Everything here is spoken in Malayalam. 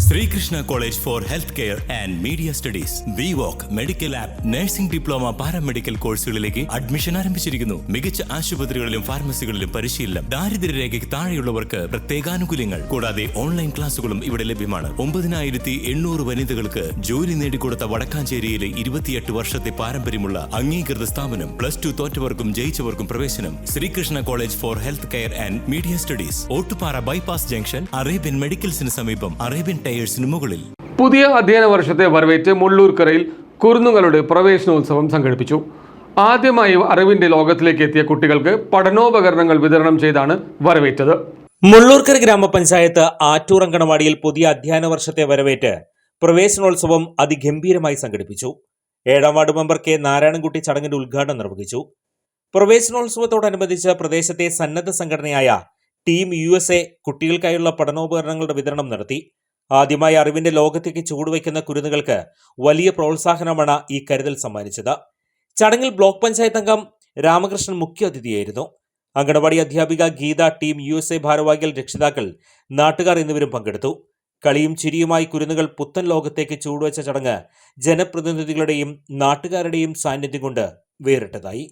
Sreekrishna college for health care and media studies VWalk medical app nursing diploma paramedical കോഴ്സുകളിലേക്ക് അഡ്മിഷൻ ആരംഭിച്ചിരിക്കുന്നു. മികച്ച ആശുപത്രികളിലും ഫാർമസികളിലും പരിശീലനം. ദാരിദ്ര്യരേഖയ്ക്ക് താഴെയുള്ളവർക്ക് പ്രത്യേകാനുകൂല്യങ്ങൾ. കൂടാതെ ഓൺലൈൻ ക്ലാസുകളും ഇവിടെ ലഭ്യമാണ്. 9800 വനിതകൾക്ക് ജോലി നേടിക്കൊടുത്ത വടക്കാഞ്ചേരിയിലെ 28 വർഷത്തെ പാരമ്പര്യമുള്ള അംഗീകൃത സ്ഥാപനം. +2 തോറ്റവർക്കും ജയിച്ചവർക്കും പ്രവേശനം. Sreekrishna college for health care and media studies, Ottupara bypass junction, Arabian മെഡിക്കൽസിന് സമീപം, അറേബ്യൻ ടയേഴ്സിന് മുകളിൽ. പുതിയ അധ്യയന വർഷത്തെ വരവേറ്റ് മുള്ളൂർക്കരയിൽ കുരുന്നുകളുടെ പ്രവേശനോത്സവം സംഘടിപ്പിച്ചു. ആദ്യമായി അറിവിന്റെ ലോകത്തിലേക്ക് എത്തിയ കുട്ടികൾക്ക് പഠനോപകരണങ്ങൾ വിതരണം ചെയ്താണ് വരവേറ്റത്. മുള്ളൂർക്കര ഗ്രാമപഞ്ചായത്ത് ആറ്റൂർ അങ്കണവാടിയിൽ പുതിയ അധ്യയന വർഷത്തെ വരവേറ്റ് പ്രവേശനോത്സവം അതിഗംഭീരമായി സംഘടിപ്പിച്ചു. 7ാം വാർഡ് മെമ്പർ കെ നാരായണൻകുട്ടി ചടങ്ങിന്റെ ഉദ്ഘാടനം നിർവഹിച്ചു. പ്രവേശനോത്സവത്തോടനുബന്ധിച്ച് പ്രദേശത്തെ സന്നദ്ധ സംഘടനയായ ടീം USA കുട്ടികൾക്കായുള്ള പഠനോപകരണങ്ങളുടെ വിതരണം നടത്തി. ആദ്യമായി അറിവിന്റെ ലോകത്തേക്ക് ചുവടുവയ്ക്കുന്ന കുരുന്നുകൾക്ക് വലിയ പ്രോത്സാഹനമാണ് ഈ കരുതൽ സമ്മാനിച്ചത്. ചടങ്ങിൽ ബ്ലോക്ക് പഞ്ചായത്ത് അംഗം രാമകൃഷ്ണൻ മുഖ്യാതിഥിയായിരുന്നു. അങ്കണവാടി അധ്യാപിക ഗീത, ടീം USA ഭാരവാഹികൾ, രക്ഷിതാക്കൾ, നാട്ടുകാർ എന്നിവരും പങ്കെടുത്തു. കളിയും ചിരിയുമായി കുരുന്നുകൾ പുത്തൻ ലോകത്തേക്ക് ചുവടുവെച്ച ചടങ്ങ് ജനപ്രതിനിധികളുടെയും നാട്ടുകാരുടെയും സാന്നിധ്യം കൊണ്ട് വേറിട്ടതായി.